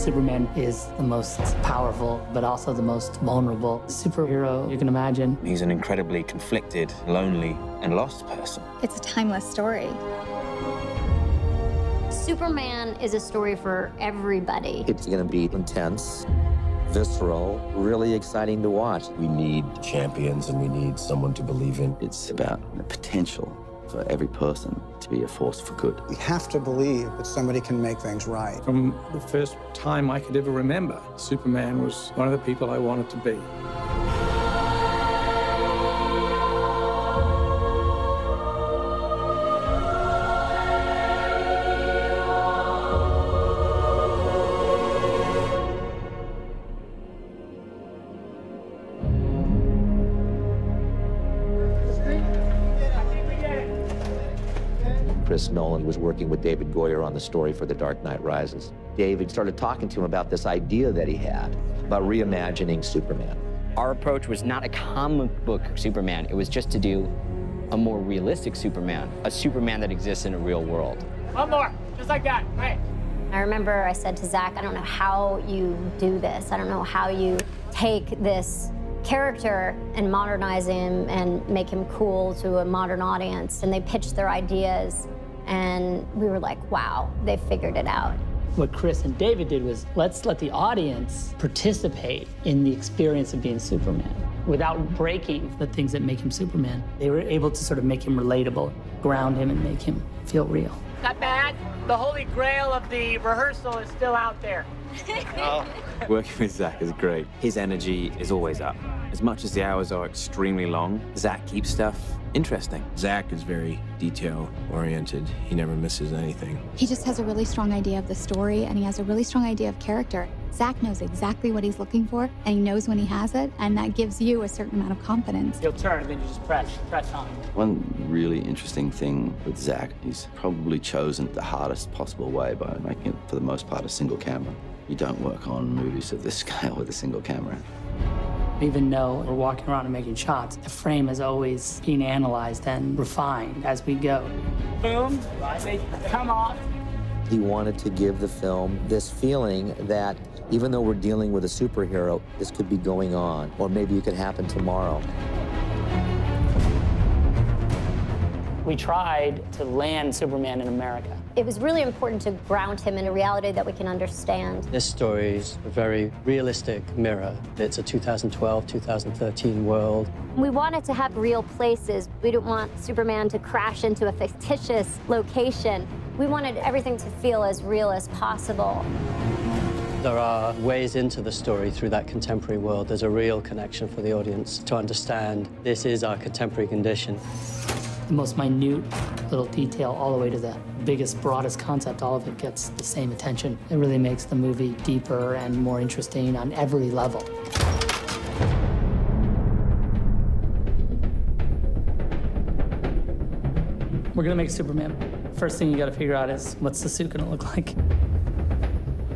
Superman is the most powerful, but also the most vulnerable superhero you can imagine. He's an incredibly conflicted, lonely, and lost person. It's a timeless story. Superman is a story for everybody. It's going to be intense, visceral, really exciting to watch. We need champions and we need someone to believe in. It's about the potential for every person to be a force for good. We have to believe that somebody can make things right. From the first time I could ever remember, Superman was one of the people I wanted to be. Chris Nolan was working with David Goyer on the story for The Dark Knight Rises. David started talking to him about this idea that he had about reimagining Superman. Our approach was not a comic book Superman. It was just to do a more realistic Superman, a Superman that exists in a real world. One more, just like that, right. I remember I said to Zach, I don't know how you do this. I don't know how you take this character and modernize him and make him cool to a modern audience. And they pitched their ideas, and we were like, wow, they figured it out. What Chris and David did was, let's let the audience participate in the experience of being Superman without breaking the things that make him Superman. They were able to sort of make him relatable, ground him, and make him feel real. Not bad. The holy grail of the rehearsal is still out there. Working with Zach is great. His energy is always up. As much as the hours are extremely long, Zach keeps stuff interesting. Zach is very detail-oriented. He never misses anything. He just has a really strong idea of the story, and he has a really strong idea of character. Zach knows exactly what he's looking for, and he knows when he has it, and that gives you a certain amount of confidence. You'll turn, and then you just press on. One really interesting thing with Zach, he's probably chosen the hardest possible way by making it, for the most part, a single camera. You don't work on movies of this scale with a single camera. Even though we're walking around and making shots, the frame is always being analyzed and refined as we go. Boom, they come off. He wanted to give the film this feeling that even though we're dealing with a superhero, this could be going on, or maybe it could happen tomorrow. We tried to land Superman in America. It was really important to ground him in a reality that we can understand. This story is a very realistic mirror. It's a 2012, 2013 world. We wanted to have real places. We didn't want Superman to crash into a fictitious location. We wanted everything to feel as real as possible. There are ways into the story through that contemporary world. There's a real connection for the audience to understand this is our contemporary condition. The most minute little detail all the way to the biggest, broadest concept, all of it gets the same attention. It really makes the movie deeper and more interesting on every level. We're gonna make Superman. First thing you gotta figure out is, what's the suit gonna look like?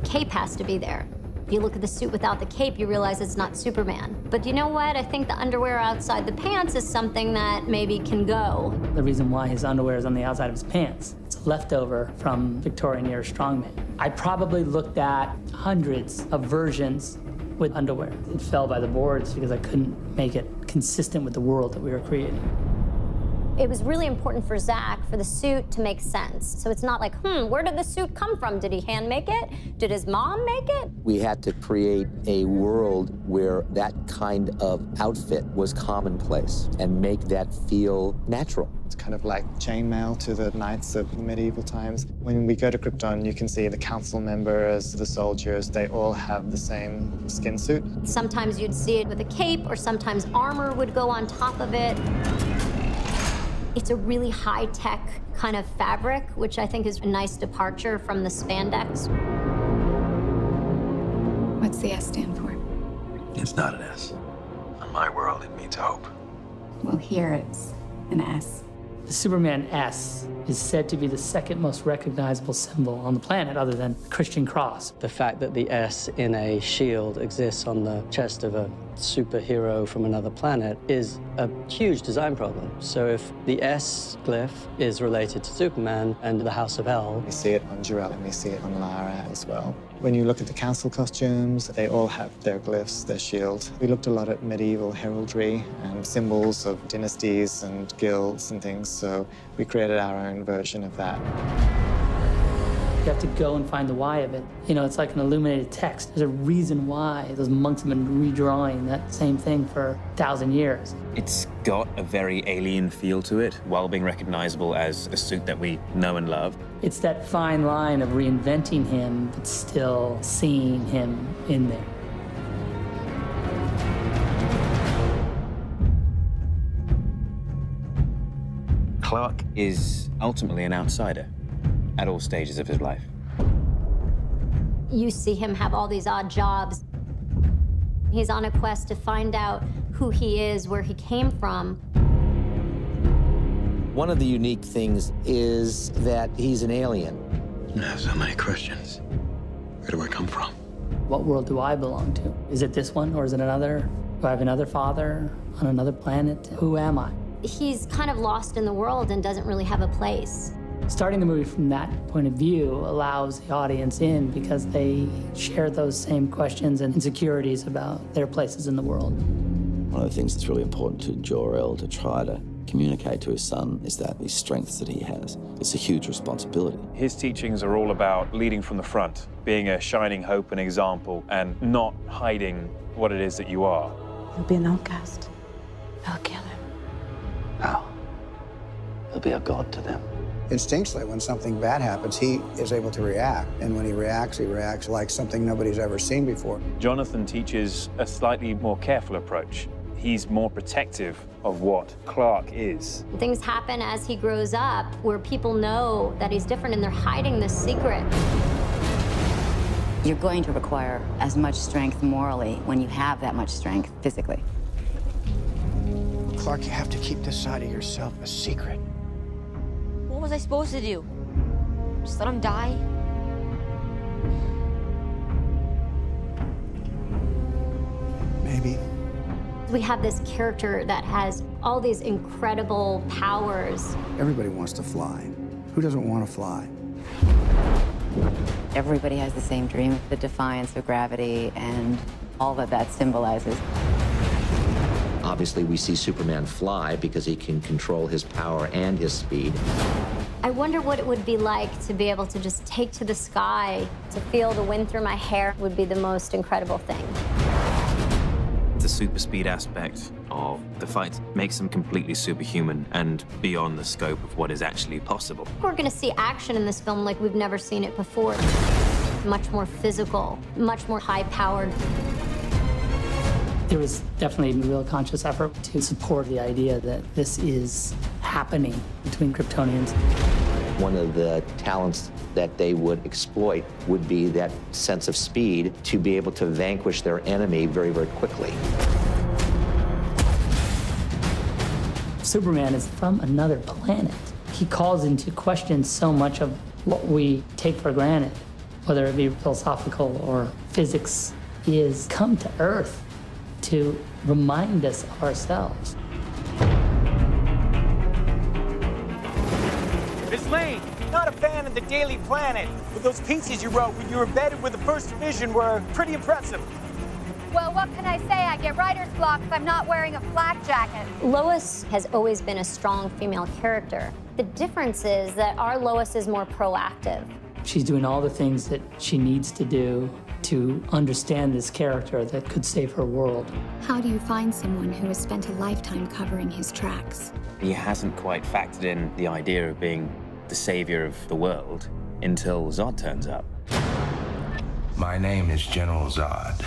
Cape has to be there. If you look at the suit without the cape, you realize it's not Superman. But you know what? I think the underwear outside the pants is something that maybe can go. The reason why his underwear is on the outside of his pants, it's a leftover from Victorian era strongman. I probably looked at hundreds of versions with underwear. It fell by the boards because I couldn't make it consistent with the world that we were creating. It was really important for Zach for the suit to make sense. So it's not like, where did the suit come from? Did he hand make it? Did his mom make it? We had to create a world where that kind of outfit was commonplace and make that feel natural. It's kind of like chainmail to the knights of medieval times. When we go to Krypton, you can see the council members, the soldiers, they all have the same skin suit. Sometimes you'd see it with a cape, or sometimes armor would go on top of it. It's a really high-tech kind of fabric, which I think is a nice departure from the spandex. What's the S stand for? It's not an S. In my world, it means hope. Well, here it's an S. The Superman S is said to be the second most recognizable symbol on the planet, other than the Christian cross. The fact that the S in a shield exists on the chest of a superhero from another planet is a huge design problem. So if the S glyph is related to Superman and the House of L, we see it on Jor-El and we see it on Lara as well. When you look at the council costumes, they all have their glyphs, their shield. We looked a lot at medieval heraldry and symbols of dynasties and guilds and things, so we created our own version of that. You have to go and find the why of it. You know, it's like an illuminated text. There's a reason why those monks have been redrawing that same thing for 1,000 years. It's got a very alien feel to it, while being recognizable as a suit that we know and love. It's that fine line of reinventing him, but still seeing him in there. Clark is ultimately an outsider at all stages of his life. You see him have all these odd jobs. He's on a quest to find out who he is, where he came from. One of the unique things is that he's an alien. I have so many questions. Where do I come from? What world do I belong to? Is it this one or is it another? Do I have another father on another planet? Who am I? He's kind of lost in the world and doesn't really have a place. Starting the movie from that point of view allows the audience in because they share those same questions and insecurities about their places in the world. One of the things that's really important to Jor-El to try to communicate to his son is that these strengths that he has. It's a huge responsibility. His teachings are all about leading from the front, being a shining hope and example, and not hiding what it is that you are. He'll be an outcast. I'll kill him. How? He'll be a god to them. Instinctually, when something bad happens, he is able to react. And when he reacts like something nobody's ever seen before. Jonathan teaches a slightly more careful approach. He's more protective of what Clark is. Things happen as he grows up where people know that he's different and they're hiding this secret. You're going to require as much strength morally when you have that much strength physically. Clark, you have to keep this side of yourself a secret. What was I supposed to do? Just let him die? Maybe. We have this character that has all these incredible powers. Everybody wants to fly. Who doesn't want to fly? Everybody has the same dream, the defiance of gravity and all that that symbolizes. Obviously, we see Superman fly because he can control his power and his speed. I wonder what it would be like to be able to just take to the sky, to feel the wind through my hair would be the most incredible thing. The super speed aspect of the fight makes them completely superhuman and beyond the scope of what is actually possible. We're going to see action in this film like we've never seen it before. Much more physical, much more high-powered. There was definitely a real conscious effort to support the idea that this is happening between Kryptonians. One of the talents that they would exploit would be that sense of speed to be able to vanquish their enemy very, very quickly. Superman is from another planet. He calls into question so much of what we take for granted, whether it be philosophical or physics. He has come to Earth to remind us of ourselves. Miss Lane, not a fan of the Daily Planet, but those pieces you wrote when you were embedded with the First Division were pretty impressive. Well, what can I say? I get writer's block if I'm not wearing a flak jacket. Lois has always been a strong female character. The difference is that our Lois is more proactive. She's doing all the things that she needs to do to understand this character that could save her world. How do you find someone who has spent a lifetime covering his tracks? He hasn't quite factored in the idea of being the savior of the world until Zod turns up. My name is General Zod.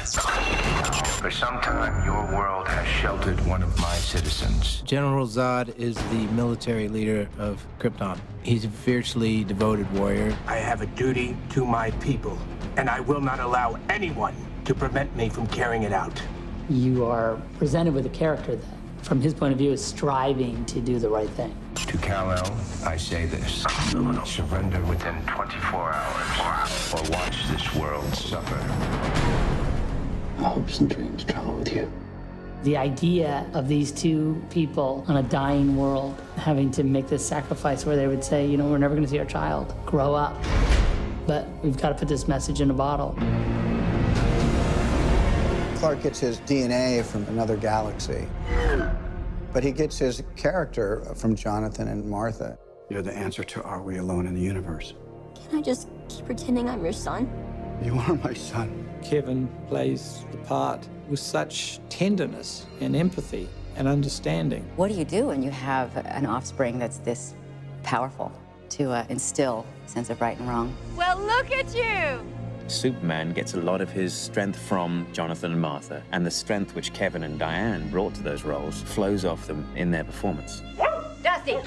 For some time, your world has sheltered one of my citizens. General Zod is the military leader of Krypton. He's a fiercely devoted warrior. I have a duty to my people, and I will not allow anyone to prevent me from carrying it out. You are presented with a character that, from his point of view, is striving to do the right thing. To Kal-El, I say this. Surrender within 24 hours, or watch this world suffer. My hopes and dreams travel with you. The idea of these two people on a dying world having to make this sacrifice where they would say, you know, we're never going to see our child grow up, but we've got to put this message in a bottle. Clark gets his DNA from another galaxy, but he gets his character from Jonathan and Martha. You're the answer to are we alone in the universe? Can I just keep pretending I'm your son? You are my son. Kevin plays the part with such tenderness and empathy and understanding. What do you do when you have an offspring that's this powerful to instill a sense of right and wrong? Well, look at you! Superman gets a lot of his strength from Jonathan and Martha, and the strength which Kevin and Diane brought to those roles flows off them in their performance. Dusty!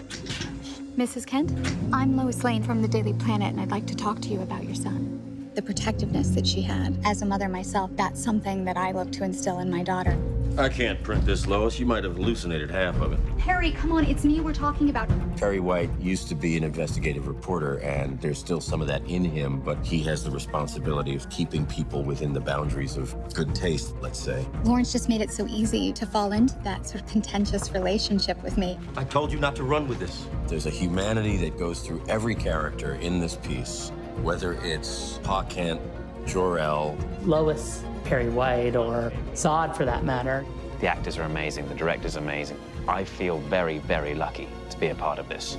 Mrs. Kent, I'm Lois Lane from the Daily Planet, and I'd like to talk to you about your son. The protectiveness that she had. As a mother myself, that's something that I look to instill in my daughter. I can't print this, Lois. You might have hallucinated half of it. Harry, come on, it's me we're talking about. Perry White used to be an investigative reporter, and there's still some of that in him, but he has the responsibility of keeping people within the boundaries of good taste, let's say. Lawrence just made it so easy to fall into that sort of contentious relationship with me. I told you not to run with this. There's a humanity that goes through every character in this piece, whether it's Pa Kent, Jor-El, Lois, Perry White, or Zod for that matter. The actors are amazing, the director's amazing. I feel very, very lucky to be a part of this.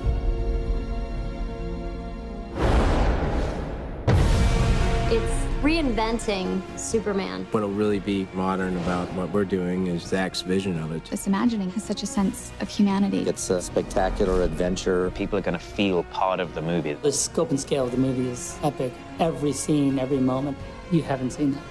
It's reinventing Superman. What'll really be modern about what we're doing is Zach's vision of it. This imagining has such a sense of humanity. It's a spectacular adventure. People are going to feel part of the movie. The scope and scale of the movie is epic. Every scene, every moment. You haven't seen that.